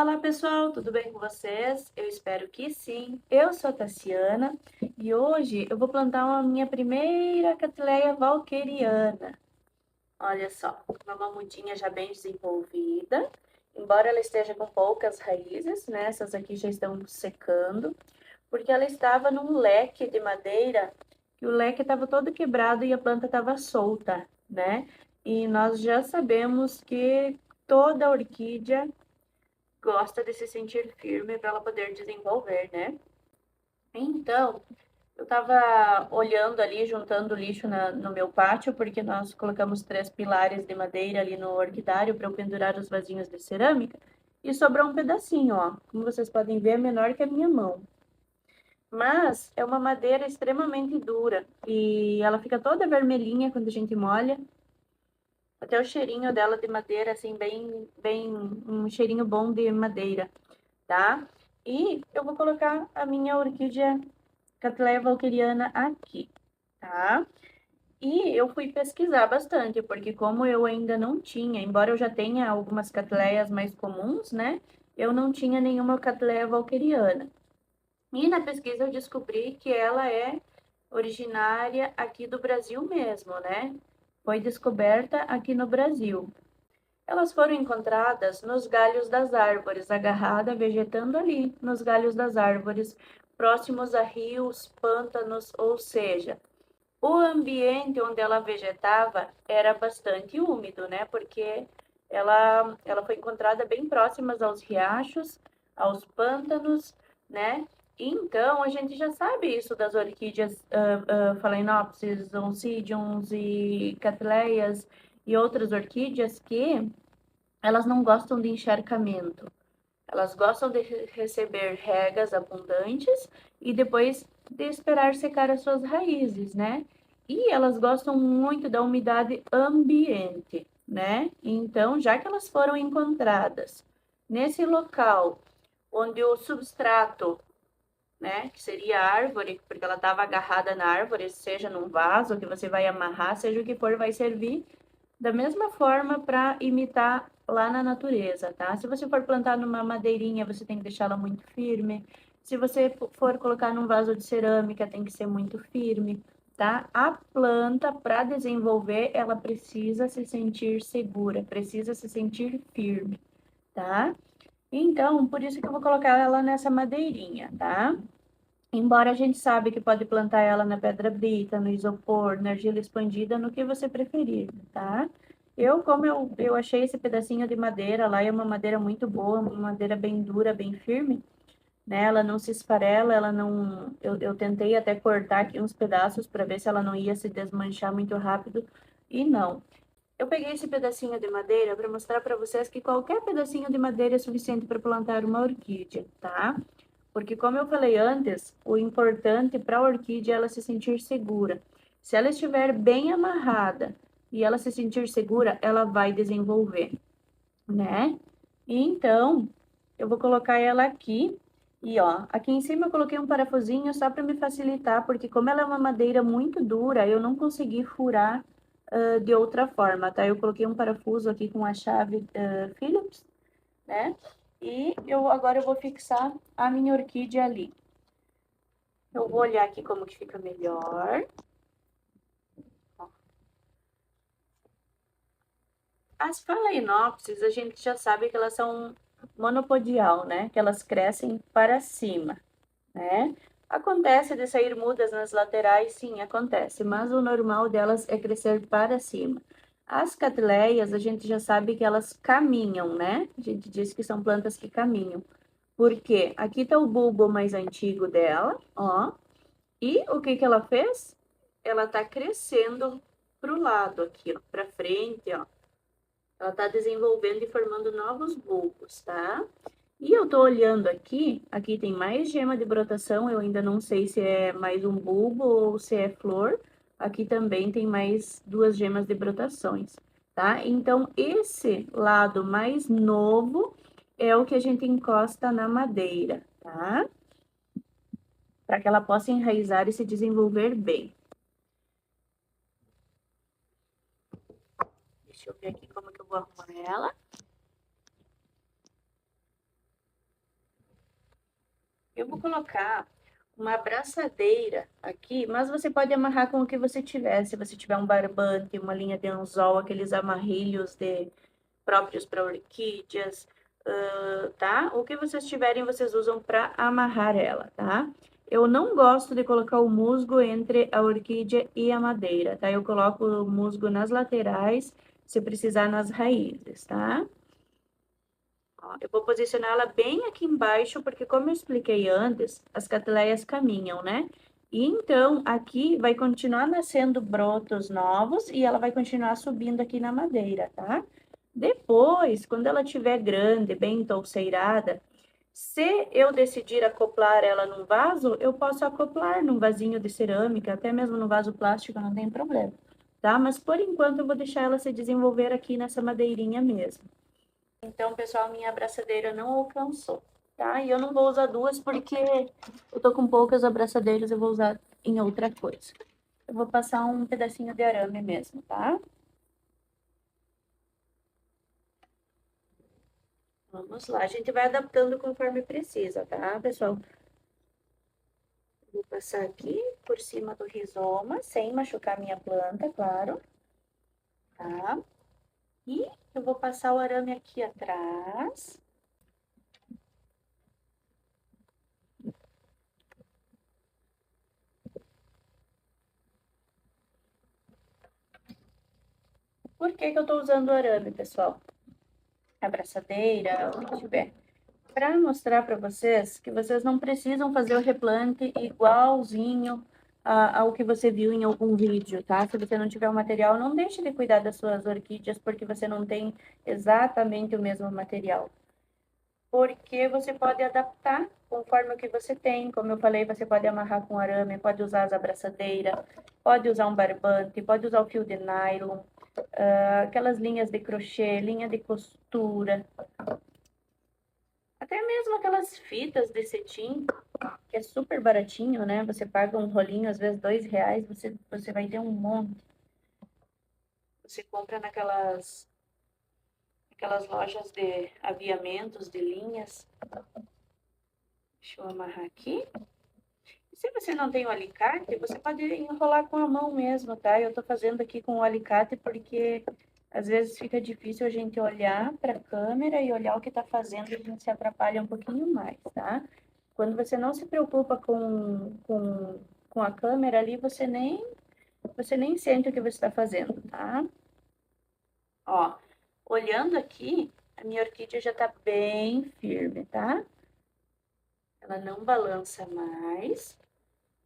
Olá pessoal, tudo bem com vocês? Eu espero que sim. Eu sou a Tassiana e hoje eu vou plantar a minha primeira Cattleya valqueriana. Olha só, uma mudinha já bem desenvolvida, embora ela esteja com poucas raízes, né? Essas aqui já estão secando, porque ela estava num leque de madeira, que o leque estava todo quebrado e a planta estava solta, né? E nós já sabemos que toda orquídea gosta de se sentir firme para ela poder desenvolver, né? Então, eu estava olhando ali, juntando lixo no meu pátio, porque nós colocamos 3 pilares de madeira ali no orquidário para eu pendurar os vasinhos de cerâmica, e sobrou um pedacinho, ó. Como vocês podem ver, é menor que a minha mão. Mas é uma madeira extremamente dura e ela fica toda vermelhinha quando a gente molha. Até o cheirinho dela de madeira, assim, bem, um cheirinho bom de madeira, tá? E eu vou colocar a minha orquídea Cattleya valqueriana aqui, tá? E eu fui pesquisar bastante, porque como eu ainda não tinha, embora eu já tenha algumas Cattleyas mais comuns, né? Eu não tinha nenhuma Cattleya valqueriana. E na pesquisa eu descobri que ela é originária aqui do Brasil mesmo, né? Foi descoberta aqui no Brasil. Elas foram encontradas nos galhos das árvores, agarrada, vegetando ali, nos galhos das árvores, próximos a rios, pântanos, ou seja, o ambiente onde ela vegetava era bastante úmido, né? Porque ela foi encontrada bem próximas aos riachos, aos pântanos, né? Então, a gente já sabe isso das orquídeas Phalaenopsis, Oncidiums e Cattleyas e outras orquídeas que elas não gostam de encharcamento. Elas gostam de receber regas abundantes e depois de esperar secar as suas raízes, né? E elas gostam muito da umidade ambiente, né? Então, já que elas foram encontradas nesse local onde o substrato, né, que seria a árvore, porque ela estava agarrada na árvore, seja num vaso que você vai amarrar, seja o que for, vai servir da mesma forma para imitar lá na natureza, tá? Se você for plantar numa madeirinha, você tem que deixá-la muito firme. Se você for colocar num vaso de cerâmica, tem que ser muito firme, tá? A planta, para desenvolver, ela precisa se sentir segura, precisa se sentir firme, tá? Então, por isso que eu vou colocar ela nessa madeirinha, tá? Embora a gente sabe que pode plantar ela na pedra brita, no isopor, na argila expandida, no que você preferir, tá? Como eu achei esse pedacinho de madeira lá, é uma madeira muito boa, uma madeira bem dura, bem firme, né? Ela não se esfarela, ela não... Eu tentei até cortar aqui uns pedaços para ver se ela não ia se desmanchar muito rápido, e não. Eu peguei esse pedacinho de madeira para mostrar para vocês que qualquer pedacinho de madeira é suficiente para plantar uma orquídea, tá? Porque, como eu falei antes, o importante para a orquídea é ela se sentir segura. Se ela estiver bem amarrada e ela se sentir segura, ela vai desenvolver, né? E então, eu vou colocar ela aqui. E ó, aqui em cima eu coloquei um parafusinho só para me facilitar, porque como ela é uma madeira muito dura, eu não consegui furar de outra forma, tá? Eu coloquei um parafuso aqui com a chave Phillips, né? E agora eu vou fixar a minha orquídea ali. Eu vou olhar aqui como que fica melhor. As phalaenopsis, a gente já sabe que elas são monopodial, né? Que elas crescem para cima, né? Acontece de sair mudas nas laterais, sim, acontece, mas o normal delas é crescer para cima. As cattleyas, a gente já sabe que elas caminham, né? A gente diz que são plantas que caminham. Porque aqui tá o bulbo mais antigo dela, ó. E o que que ela fez? Ela tá crescendo pro lado aqui, ó, pra frente, ó. Ela tá desenvolvendo e formando novos bulbos, tá? E eu tô olhando aqui tem mais gema de brotação, eu ainda não sei se é mais um bulbo ou se é flor. Aqui também tem mais 2 gemas de brotações, tá? Então, esse lado mais novo é o que a gente encosta na madeira, tá? Para que ela possa enraizar e se desenvolver bem. Deixa eu ver aqui como que eu vou arrumar ela. Eu vou colocar uma abraçadeira aqui, mas você pode amarrar com o que você tiver. Se você tiver um barbante, uma linha de anzol, aqueles amarrilhos próprios para orquídeas, tá? O que vocês tiverem, vocês usam para amarrar ela, tá? Eu não gosto de colocar o musgo entre a orquídea e a madeira, tá? Eu coloco o musgo nas laterais, se precisar nas raízes, tá? Ó, eu vou posicionar ela bem aqui embaixo, porque como eu expliquei antes, as catileias caminham, né? E então, aqui vai continuar nascendo brotos novos e ela vai continuar subindo aqui na madeira, tá? Depois, quando ela estiver grande, bem touceirada, se eu decidir acoplar ela num vaso, eu posso acoplar num vasinho de cerâmica, até mesmo no vaso plástico, não tem problema, tá? Mas por enquanto eu vou deixar ela se desenvolver aqui nessa madeirinha mesmo. Então, pessoal, minha abraçadeira não alcançou, tá? E eu não vou usar duas porque eu tô com poucas abraçadeiras, eu vou usar em outra coisa. Eu vou passar um pedacinho de arame mesmo, tá? Vamos lá, a gente vai adaptando conforme precisa, tá, pessoal? Vou passar aqui por cima do rizoma, sem machucar minha planta, claro, tá? E eu vou passar o arame aqui atrás. Por que que eu tô usando o arame, pessoal? Abraçadeira, o que tiver. Para mostrar para vocês que vocês não precisam fazer o replante igualzinho ao que você viu em algum vídeo, tá? Se você não tiver o material, não deixe de cuidar das suas orquídeas porque você não tem exatamente o mesmo material. Porque você pode adaptar conforme o que você tem. Como eu falei, você pode amarrar com arame, pode usar as abraçadeiras, pode usar um barbante, pode usar o fio de nylon, aquelas linhas de crochê, linha de costura, até mesmo aquelas fitas de cetim, que é super baratinho, né? Você paga um rolinho, às vezes R$ 2, você vai ter um monte. Você compra aquelas lojas de aviamentos, de linhas. Deixa eu amarrar aqui. E se você não tem o alicate, você pode enrolar com a mão mesmo, tá? Eu tô fazendo aqui com o alicate porque às vezes fica difícil a gente olhar para a câmera e olhar o que tá fazendo, a gente se atrapalha um pouquinho mais, tá? Quando você não se preocupa com a câmera ali, você nem sente o que você está fazendo, tá? Ó, olhando aqui, a minha orquídea já tá bem firme, tá? Ela não balança mais.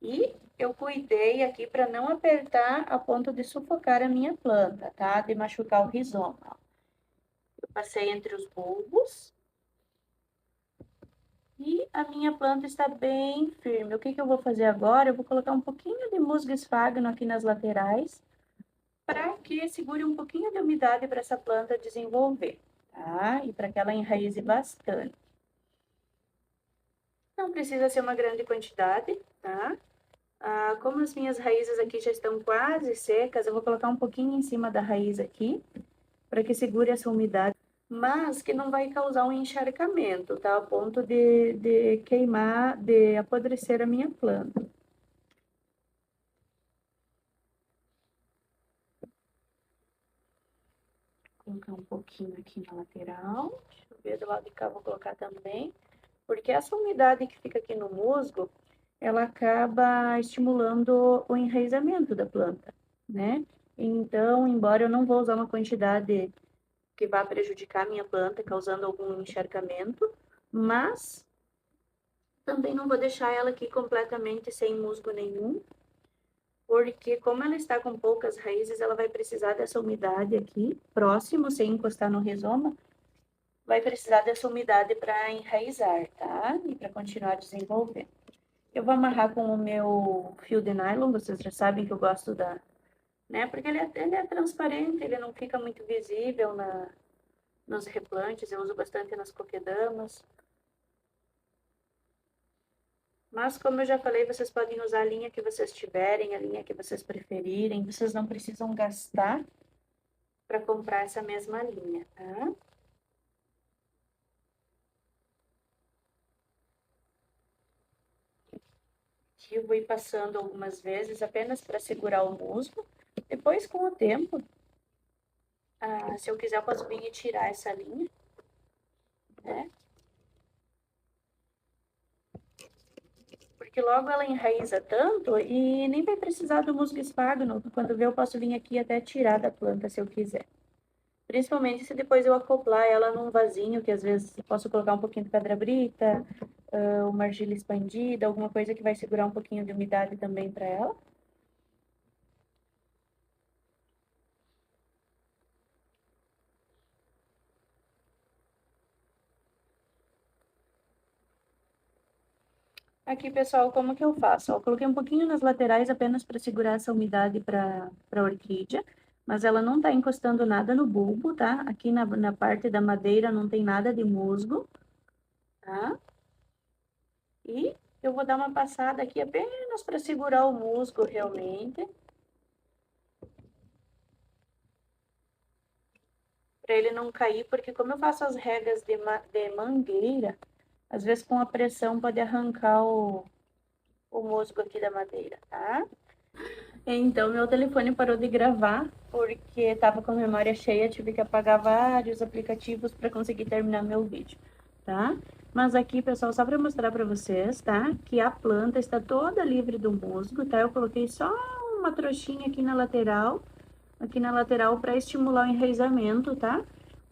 E eu cuidei aqui para não apertar a ponto de sufocar a minha planta, tá? De machucar o rizoma. Eu passei entre os bulbos. E a minha planta está bem firme. O que que eu vou fazer agora? Eu vou colocar um pouquinho de musgo esfagno aqui nas laterais, para que segure um pouquinho de umidade para essa planta desenvolver, tá? E para que ela enraize bastante. Não precisa ser uma grande quantidade, tá? Como as minhas raízes aqui já estão quase secas, eu vou colocar um pouquinho em cima da raiz aqui, para que segure essa umidade, mas que não vai causar um encharcamento, tá? A ponto de queimar, de apodrecer a minha planta. Vou colocar um pouquinho aqui na lateral, deixa eu ver do lado de cá, vou colocar também, porque essa umidade que fica aqui no musgo, ela acaba estimulando o enraizamento da planta, né? Então, embora eu não vou usar uma quantidade que vá prejudicar a minha planta, causando algum encharcamento, mas também não vou deixar ela aqui completamente sem musgo nenhum, porque como ela está com poucas raízes, ela vai precisar dessa umidade aqui, próximo, sem encostar no rizoma, vai precisar dessa umidade para enraizar, tá? E para continuar desenvolvendo. Eu vou amarrar com o meu fio de nylon, vocês já sabem que eu gosto né? Porque ele é transparente, ele não fica muito visível nos replantes, eu uso bastante nas coquedamas. Mas, como eu já falei, vocês podem usar a linha que vocês tiverem, a linha que vocês preferirem. Vocês não precisam gastar para comprar essa mesma linha, tá? aqui eu vou ir passando algumas vezes, apenas para segurar o musgo. Depois, com o tempo, se eu quiser, eu posso vir e tirar essa linha, né? Porque logo ela enraiza tanto e nem vai precisar do musgo espágano. Quando ver, eu posso vir aqui até tirar da planta, se eu quiser. Principalmente se depois eu acoplar ela num vasinho, que às vezes eu posso colocar um pouquinho de pedra brita, uma argila expandida, alguma coisa que vai segurar um pouquinho de umidade também para ela. Aqui, pessoal, como que eu faço? Eu coloquei um pouquinho nas laterais apenas para segurar essa umidade para a orquídea, mas ela não tá encostando nada no bulbo, tá? Aqui na parte da madeira não tem nada de musgo, tá? E eu vou dar uma passada aqui apenas para segurar o musgo realmente. Para ele não cair, porque como eu faço as regas de mangueira, às vezes com a pressão pode arrancar o musgo aqui da madeira, tá? Então, meu telefone parou de gravar, porque estava com a memória cheia, tive que apagar vários aplicativos para conseguir terminar meu vídeo, tá? Mas aqui, pessoal, só para mostrar para vocês, tá? Que a planta está toda livre do musgo, tá? Eu coloquei só uma trouxinha aqui na lateral para estimular o enraizamento, tá?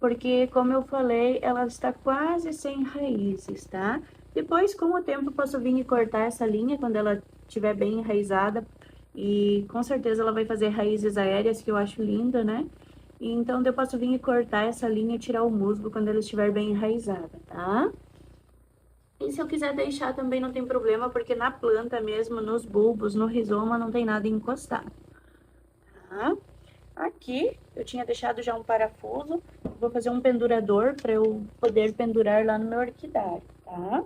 Porque, como eu falei, ela está quase sem raízes, tá? Depois, com o tempo, posso vir e cortar essa linha quando ela estiver bem enraizada, e com certeza ela vai fazer raízes aéreas, que eu acho linda, né? E então, eu posso vir e cortar essa linha e tirar o musgo quando ela estiver bem enraizada, tá? E se eu quiser deixar também não tem problema, porque na planta mesmo, nos bulbos, no rizoma, não tem nada encostado, tá? Aqui, eu tinha deixado já um parafuso, vou fazer um pendurador para eu poder pendurar lá no meu orquidário, tá?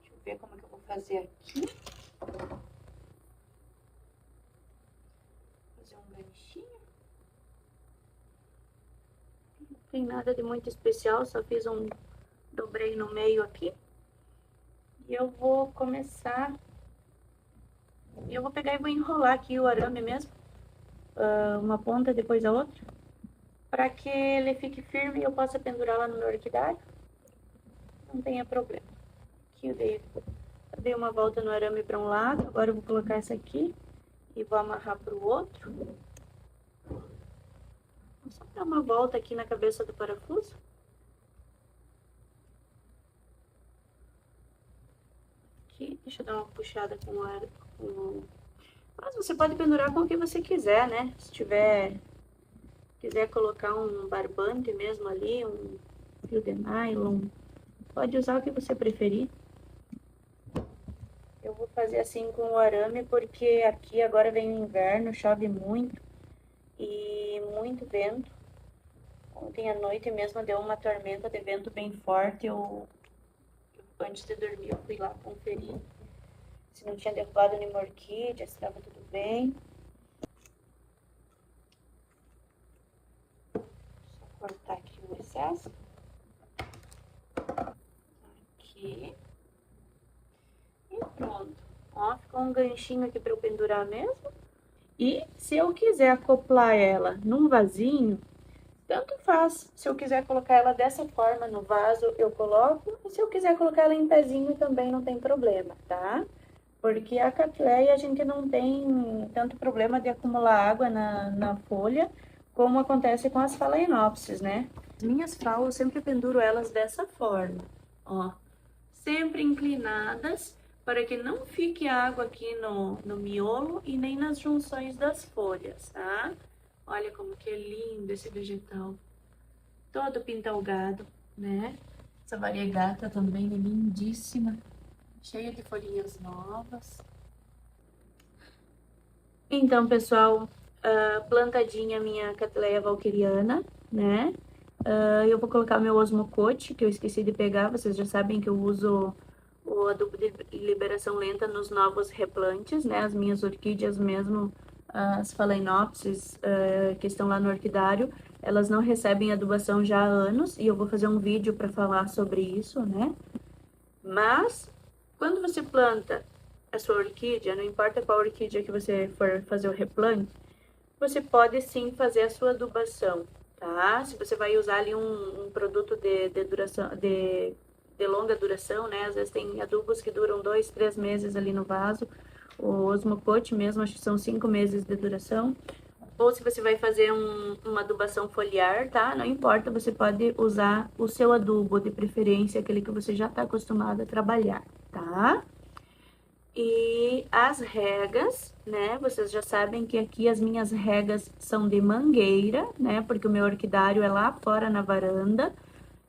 Deixa eu ver como que eu vou fazer aqui. Não tem nada de muito especial, só fiz dobrei no meio aqui. E eu vou começar, eu vou pegar e vou enrolar aqui o arame mesmo, uma ponta depois a outra, para que ele fique firme e eu possa pendurar lá no meu orquidário, não tenha problema. Aqui eu dei uma volta no arame para um lado, agora eu vou colocar essa aqui e vou amarrar para o outro. Vou só dar uma volta aqui na cabeça do parafuso. Aqui, deixa eu dar uma puxada com o ar. Mas você pode pendurar com o que você quiser, né? Se quiser colocar um barbante mesmo ali, um fio de nylon, pode usar o que você preferir. Eu vou fazer assim com o arame porque aqui agora vem o inverno, chove muito e muito vento. Ontem à noite mesmo deu uma tormenta de vento bem forte. Antes de dormir, eu fui lá conferir se não tinha derrubado nenhuma orquídea, se estava tudo bem. Só cortar aqui o excesso. Aqui. E pronto. Ó, ficou um ganchinho aqui para eu pendurar mesmo. E se eu quiser acoplar ela num vasinho, tanto faz. Se eu quiser colocar ela dessa forma no vaso, eu coloco. E se eu quiser colocar ela em pezinho, também não tem problema, tá? Porque a Cattleya a gente não tem tanto problema de acumular água na folha, como acontece com as Phalaenopsis, né? As minhas Phal, eu sempre penduro elas dessa forma, ó. Sempre inclinadas, para que não fique água aqui no miolo e nem nas junções das folhas, tá? Olha como que é lindo esse vegetal. Todo pintalgado, né? Essa variegata também é lindíssima. Cheia de folhinhas novas. Então, pessoal, plantadinha minha Cattleya valqueriana, né? Eu vou colocar meu osmocote, que eu esqueci de pegar. Vocês já sabem que eu uso o adubo de liberação lenta nos novos replantes, né? As minhas orquídeas mesmo, as Phalaenopsis, que estão lá no orquidário, elas não recebem adubação já há anos, e eu vou fazer um vídeo para falar sobre isso, né? Mas, quando você planta a sua orquídea, não importa qual orquídea que você for fazer o replante, você pode sim fazer a sua adubação, tá? Se você vai usar ali um produto de duração, de longa duração, né? Às vezes tem adubos que duram 2, 3 meses ali no vaso. O Osmocote mesmo, acho que são 5 meses de duração. Ou se você vai fazer uma adubação foliar, tá? Não importa, você pode usar o seu adubo, de preferência, aquele que você já está acostumado a trabalhar, tá? E as regas, né? Vocês já sabem que aqui as minhas regas são de mangueira, né? Porque o meu orquidário é lá fora na varanda,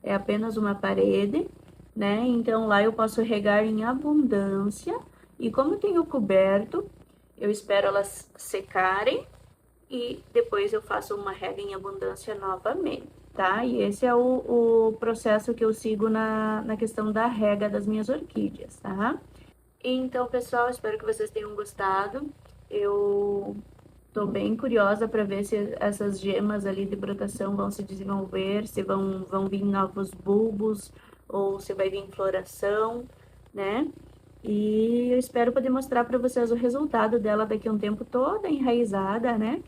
é apenas uma parede, né? Então lá eu posso regar em abundância. E como eu tenho coberto, eu espero elas secarem e depois eu faço uma rega em abundância novamente, tá? E esse é o processo que eu sigo na questão da rega das minhas orquídeas, tá? Então, pessoal, espero que vocês tenham gostado. Eu tô bem curiosa para ver se essas gemas ali de brotação vão se desenvolver, se vão vir novos bulbos ou se vai vir floração, né? E eu espero poder mostrar para vocês o resultado dela daqui a um tempo toda enraizada, né?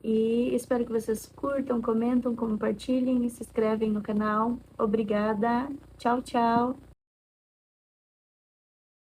E espero que vocês curtam, comentam, compartilhem e se inscrevem no canal. Obrigada. Tchau, tchau.